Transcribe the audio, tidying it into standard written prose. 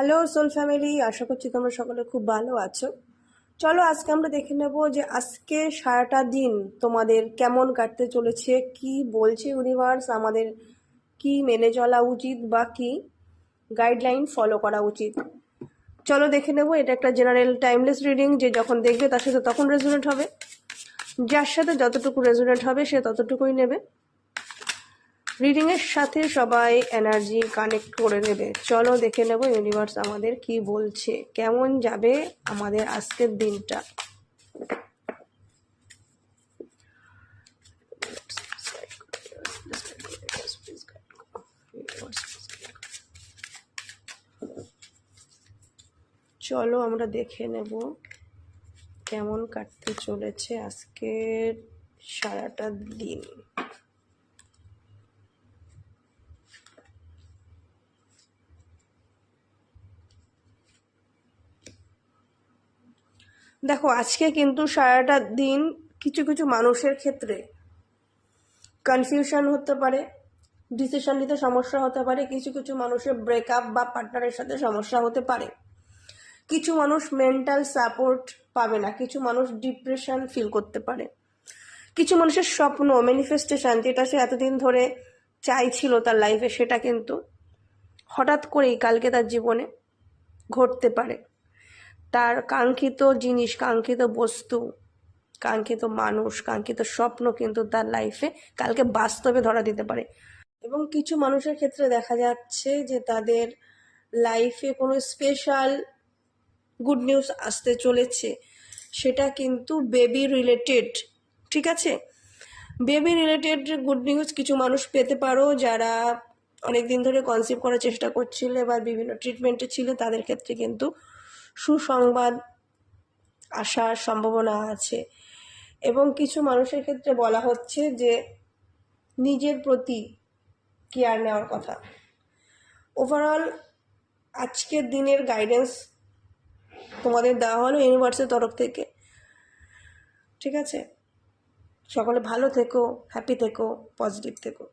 Hello soul family, আশা করছি তোমরা সকলে খুব ভালো আছো। চলো আজকে আমরা দেখে নেব যে আজকে সারাটা দিন তোমাদের কেমন কাটতে চলেছে, কি বলছে ইউনিভার্স, আমাদের কি মেনে চলা উচিত বা কি গাইডলাইন ফলো করা উচিত। চলো দেখে নেব। এটা একটা জেনারেল টাইমলেস রিডিং, যে যখন দেখবে তার সাথে তখন রেজোনেট হবে, যার সাথে যতটুকু রেজোনেট হবে সে ততটুকুই নেবে। রিডিংয়ের সাথে সবাই এনার্জি কানেক্ট করে নেবে। চলো দেখে নেব ইউনিভার্স আমাদের কি বলছে, কেমন যাবে আমাদের আজকের দিনটা। চলো আমরা দেখে নেব কেমন কাটতে চলেছে আজকের সারাটা দিন। দেখো, আজকে কিন্তু সারাটা দিন কিছু কিছু মানুষের ক্ষেত্রে কনফিউশন হতে পারে, ডিসিশন নিতে সমস্যা হতে পারে, কিছু কিছু মানুষের ব্রেকআপ বা পার্টনারের সাথে সমস্যা হতে পারে, কিছু মানুষ মেন্টাল সাপোর্ট পাবে না, কিছু মানুষ ডিপ্রেশন ফিল করতে পারে, কিছু মানুষের স্বপ্ন ম্যানিফেস্টেশন, যেটা সে এতদিন ধরে চাইছিল তার লাইফে, সেটা কিন্তু হঠাৎ করেই কালকে তার জীবনে ঘটতে পারে। তার কাঙ্ক্ষিত জিনিস, কাঙ্ক্ষিত বস্তু, কাঙ্ক্ষিত মানুষ, কাঙ্ক্ষিত স্বপ্ন কিন্তু তার লাইফে কালকে বাস্তবে ধরা দিতে পারে। এবং কিছু মানুষের ক্ষেত্রে দেখা যাচ্ছে যে তাদের লাইফে কোনো স্পেশাল গুড নিউজ আসতে চলেছে, সেটা কিন্তু বেবি রিলেটেড। ঠিক আছে, বেবি রিলেটেড গুড নিউজ কিছু মানুষ পেতে পারো, যারা অনেকদিন ধরে কনসিভ করার চেষ্টা করছিল বা বিভিন্ন ট্রিটমেন্টে ছিল, তাদের ক্ষেত্রে কিন্তু সুসংবাদ আসার সম্ভাবনা আছে। এবং কিছু মানুষের ক্ষেত্রে বলা হচ্ছে যে নিজের প্রতি কেয়ার নেওয়ার কথা। ওভারঅল আজকের দিনের গাইডেন্স তোমাদের দেওয়া হলো ইউনিভার্সের তরফ থেকে। ঠিক আছে, সকলে ভালো থেকো, হ্যাপি থেকো, পজিটিভ থেকো।